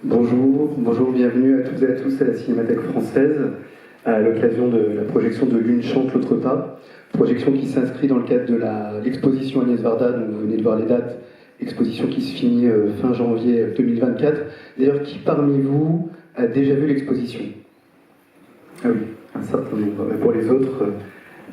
Bonjour, bienvenue à toutes et à tous à la Cinémathèque française, à l'occasion de la projection de L'Une chante, l'autre pas, projection qui s'inscrit dans le cadre de l'exposition Agnès Varda, dont vous venez de voir les dates, exposition qui se finit fin janvier 2024. D'ailleurs, qui parmi vous a déjà vu l'exposition? Ah oui, un certain nombre. Pour les autres,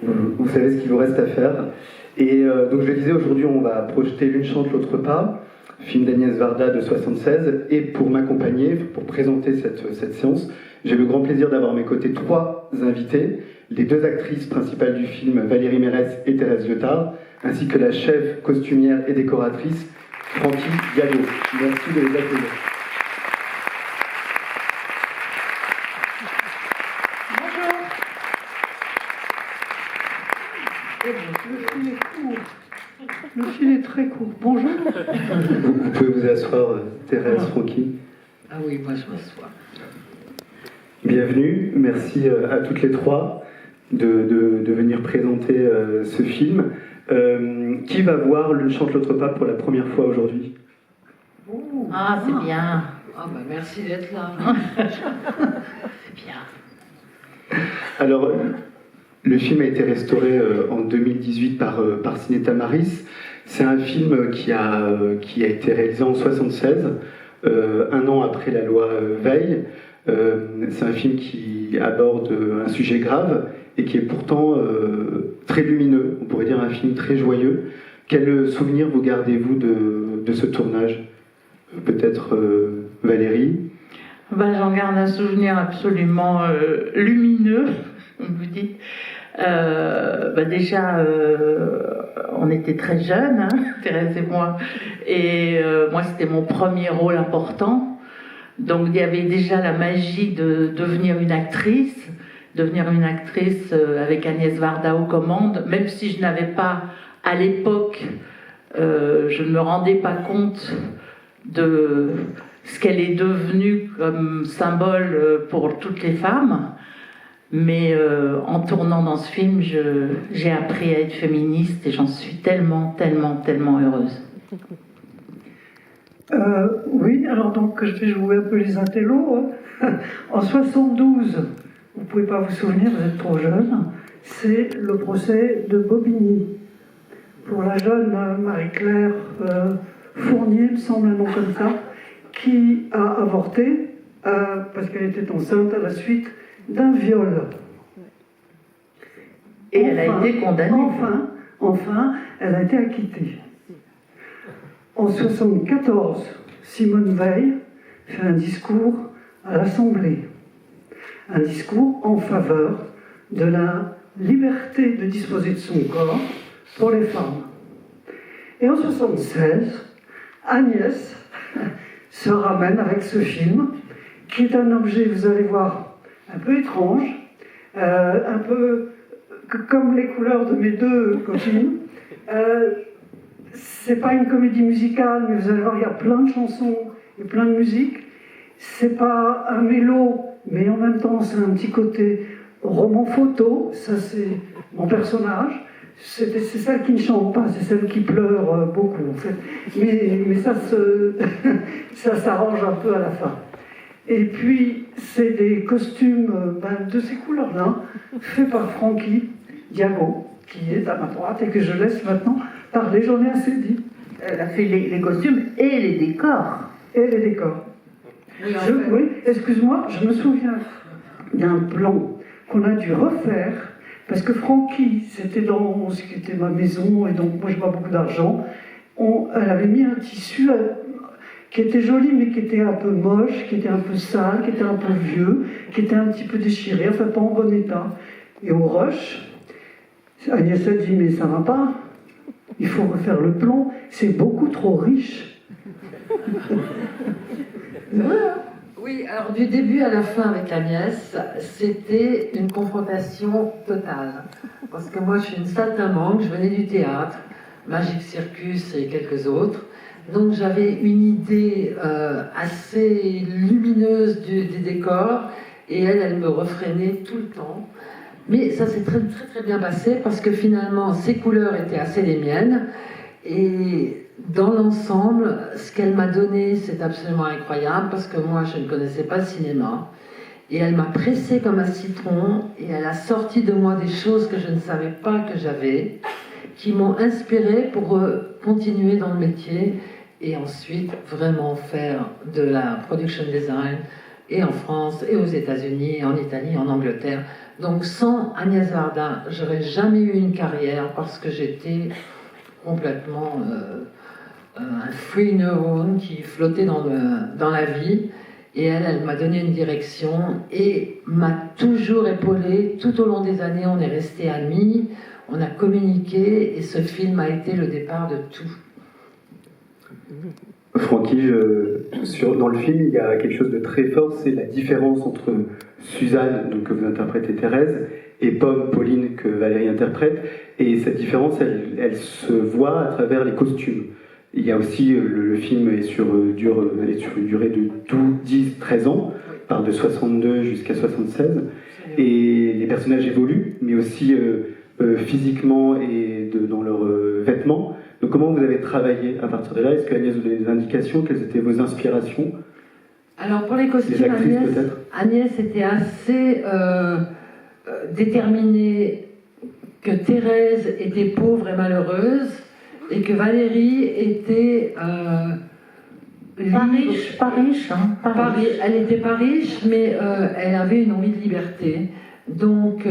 vous savez ce qu'il vous reste à faire. Et donc je le disais, aujourd'hui on va projeter L'Une chante, l'autre pas, film d'Agnès Varda de 1976, et pour m'accompagner, pour présenter cette séance, j'ai le grand plaisir d'avoir à mes côtés trois invités, les deux actrices principales du film, Valérie Mérès et Thérèse Liotard, ainsi que la chef costumière et décoratrice, Francky Diallo. Merci de les applaudir. Le fil est très court. Bonjour. Vous pouvez vous asseoir, Thérèse, Francky. Ah oui, moi je m'assois. Bienvenue, merci à toutes les trois de venir présenter ce film. Qui va voir L'Une chante, l'autre pas pour la première fois aujourd'hui? Ah, c'est bien. Ah bah merci d'être là. C'est bien. Alors, le film a été restauré en 2018 par Ciné Tamaris. C'est un film qui a été réalisé en 1976, un an après la loi Veil. C'est un film qui aborde un sujet grave et qui est pourtant très lumineux, on pourrait dire un film très joyeux. Quel souvenir vous gardez-vous de ce tournage? Peut-être Valérie? J'en garde un souvenir absolument lumineux, vous dites. Déjà, on était très jeunes, hein, Thérèse et moi, et moi c'était mon premier rôle important. Donc il y avait déjà la magie de devenir une actrice avec Agnès Varda aux commandes, même si je n'avais pas, à l'époque, je ne me rendais pas compte de ce qu'elle est devenue comme symbole pour toutes les femmes. Mais en tournant dans ce film, j'ai appris à être féministe et j'en suis tellement heureuse. Oui, alors donc je vais jouer un peu les intellos. En 72, vous ne pouvez pas vous souvenir, vous êtes trop jeune, c'est le procès de Bobigny. Pour la jeune Marie-Claire Fournier, il me semble un nom comme ça, qui a avorté parce qu'elle était enceinte à la suite d'un viol. Et elle a été condamnée. Enfin, elle a été acquittée. En 1974, Simone Veil fait un discours à l'Assemblée. Un discours en faveur de la liberté de disposer de son corps pour les femmes. Et en 1976, Agnès se ramène avec ce film, qui est un objet, vous allez voir, un peu étrange, un peu comme les couleurs de mes deux copines. C'est pas une comédie musicale, mais vous allez voir, il y a plein de chansons et plein de musique. C'est pas un mélo, mais en même temps, c'est un petit côté roman photo. Ça, c'est mon personnage. C'est celle qui ne chante pas, c'est celle qui pleure beaucoup, en fait. Mais ça ça s'arrange un peu à la fin. Et puis, c'est des costumes de ces couleurs-là, faits par Francky Diallo, qui est à ma droite et que je laisse maintenant parler, j'en ai assez dit. Elle a fait les costumes et les décors. Et les décors. Oui, excuse-moi, je me souviens d'un plan qu'on a dû refaire, parce que Francky, c'était dans ce qui était ma maison, et donc moi je n'ai pas beaucoup d'argent. Elle avait mis un tissu qui était joli, mais qui était un peu moche, qui était un peu sale, qui était un peu vieux, qui était un petit peu déchiré, enfin pas en bon état. Et au rush, Agnès a dit, mais ça va pas, il faut refaire le plan, c'est beaucoup trop riche. Oui, alors du début à la fin avec Agnès, c'était une confrontation totale. Parce que moi, je suis une saltimbanque, je venais du théâtre, Magic Circus et quelques autres. Donc j'avais une idée assez lumineuse des décors, et elle me refrénait tout le temps. Mais ça s'est très bien passé, parce que finalement, ses couleurs étaient assez les miennes, Et dans l'ensemble, ce qu'elle m'a donné, c'est absolument incroyable, parce que moi, je ne connaissais pas le cinéma. Et elle m'a pressé comme un citron, et elle a sorti de moi des choses que je ne savais pas que j'avais, qui m'ont inspiré pour continuer dans le métier, et ensuite vraiment faire de la production design, et en France, et aux États-Unis, et en Italie, en Angleterre. Donc sans Agnès Varda, j'aurais jamais eu une carrière, parce que j'étais complètement un free neurone qui flottait dans la vie. Et elle m'a donné une direction et m'a toujours épaulée. Tout au long des années, on est restés amis, on a communiqué et ce film a été le départ de tout. Francky, dans le film, il y a quelque chose de très fort, c'est la différence entre Suzanne, donc, que vous interprétez Thérèse, et Pomme, Pauline, que Valérie interprète. Et cette différence, elle se voit à travers les costumes. Il y a aussi, le film est sur une durée de 10-13 ans, part de 62 jusqu'à 76, et les personnages évoluent, mais aussi physiquement et dans leurs vêtements. Donc comment vous avez travaillé à partir de là? Est-ce qu'Agnès vous donne des indications? Quelles étaient vos inspirations? Alors pour les costumes, les actrices, Agnès était assez déterminée que Thérèse était pauvre et malheureuse, et que Valérie était pas riche. Elle n'était pas riche, mais elle avait une envie de liberté. Donc,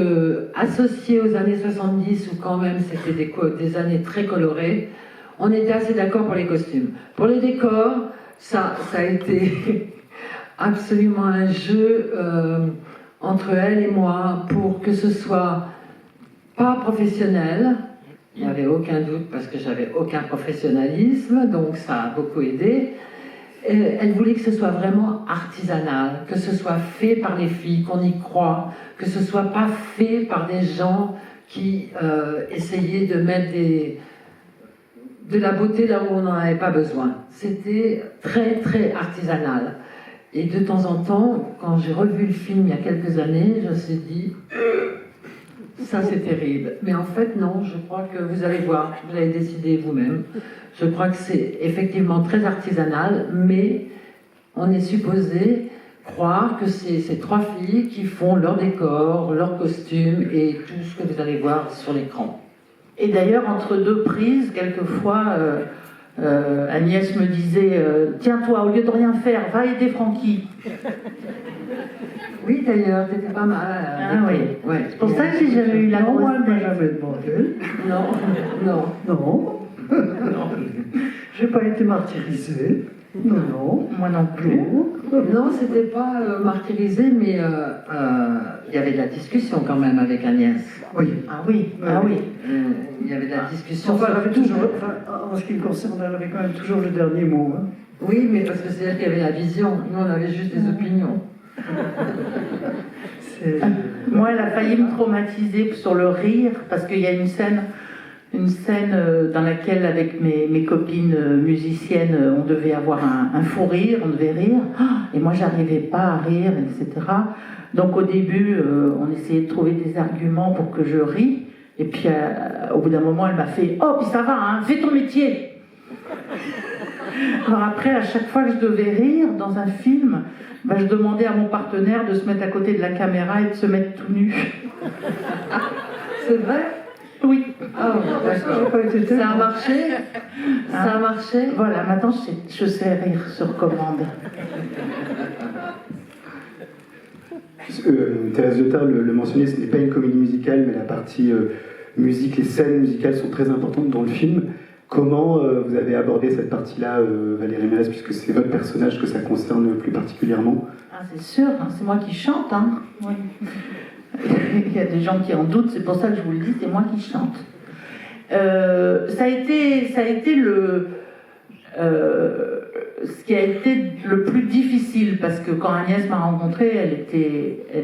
associée aux années 70, où quand même c'était des années très colorées, on était assez d'accord pour les costumes. Pour les décors, ça a été absolument un jeu entre elle et moi pour que ce soit pas professionnel. Il n'y avait aucun doute parce que j'avais aucun professionnalisme, donc ça a beaucoup aidé. Elle voulait que ce soit vraiment artisanal, que ce soit fait par les filles, qu'on y croit, que ce soit pas fait par des gens qui essayaient de mettre de la beauté là où on n'en avait pas besoin. C'était très très artisanal. Et de temps en temps, quand j'ai revu le film il y a quelques années, je me suis dit... Ça, c'est terrible. Mais en fait, non, je crois que vous allez voir, vous allez décider vous-même. Je crois que c'est effectivement très artisanal, mais on est supposé croire que c'est ces trois filles qui font leur décor, leur costume et tout ce que vous allez voir sur l'écran. Et d'ailleurs, entre deux prises, quelquefois, Agnès me disait tiens, toi, au lieu de rien faire, va aider Francky. Oui, d'ailleurs, t'étais pas mal. Ah oui. Ouais. C'est pour ça que j'ai jamais eu la grosse moi, elle m'a tête. jamais demandé. Non. Non. J'ai pas été martyrisée. Non. Moi non plus. Non, c'était pas martyrisé, mais il y avait de la discussion quand même avec Agnès. Oui. Ah oui, ah oui. Il y avait de la discussion. Enfin, elle avait sur tout. toujours, en ce qui me concerne, elle avait quand même toujours le dernier mot. Hein. Oui, mais parce que c'est elle qui avait la vision. Nous, on avait juste des opinions. Moi, elle a failli me traumatiser sur le rire, parce qu'il y a une scène dans laquelle, avec mes copines musiciennes, on devait avoir un fou rire, on devait rire, et moi, j'arrivais pas à rire, etc. Donc, au début, on essayait de trouver des arguments pour que je rie, et puis, au bout d'un moment, elle m'a fait « Oh, puis ça va, hein, fais ton métier !» Alors après, à chaque fois que je devais rire dans un film, je demandais à mon partenaire de se mettre à côté de la caméra et de se mettre tout nu. C'est vrai? Oui. Ah, ça a marché? Ça a marché? Voilà, maintenant je sais rire sur commande. Thérèse Letard le mentionnait, ce n'est pas une comédie musicale, mais la partie musique, les scènes musicales sont très importantes dans le film. Comment vous avez abordé cette partie-là, Valérie Mérès, puisque c'est votre personnage que ça concerne plus particulièrement? Ah, c'est sûr, hein, c'est moi qui chante. Hein. Oui. Il y a des gens qui en doutent, c'est pour ça que je vous le dis, c'est moi qui chante. Ça a été ce qui a été le plus difficile, parce que quand Agnès m'a rencontrée, elle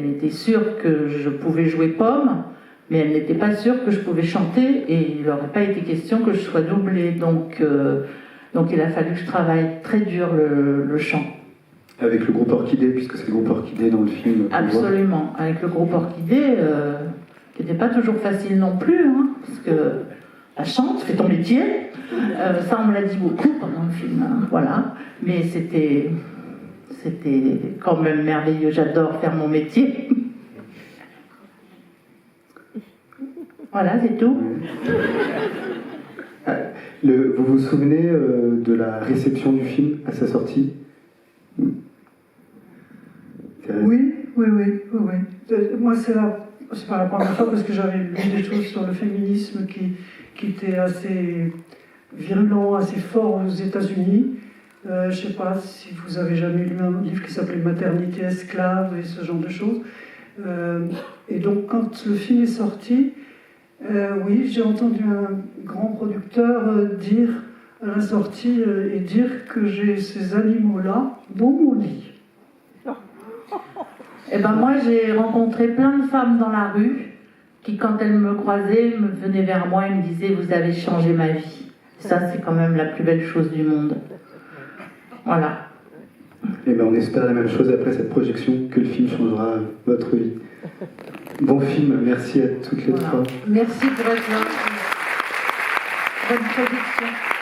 était sûre que je pouvais jouer Pomme, mais elle n'était pas sûre que je pouvais chanter, et il n'aurait pas été question que je sois doublée. Donc il a fallu que je travaille très dur le chant. Avec le groupe Orchidée, puisque c'est le groupe Orchidée dans le film. Absolument, avec le groupe Orchidée, qui n'était pas toujours facile non plus, hein, parce que la chante, fais ton métier. Ça, on me l'a dit beaucoup pendant le film, hein, voilà. Mais c'était quand même merveilleux. J'adore faire mon métier. Voilà, c'est tout. Vous vous souvenez de la réception du film à sa sortie? Oui. Moi, c'est pas la première fois parce que j'avais lu des choses sur le féminisme qui étaient assez virulents, assez forts aux États-Unis. Je ne sais pas si vous avez jamais lu un livre qui s'appelait Maternité esclave et ce genre de choses. Et donc, quand le film est sorti, oui, j'ai entendu un grand producteur dire à la sortie et dire que j'ai ces animaux-là dans mon lit. Eh ben moi, j'ai rencontré plein de femmes dans la rue qui, quand elles me croisaient, me venaient vers moi et me disaient « Vous avez changé ma vie ». Ça, c'est quand même la plus belle chose du monde. Voilà. Eh ben, on espère la même chose après cette projection, que le film changera votre vie. Bon film, merci à toutes les trois. Merci pour être là. Bonne production.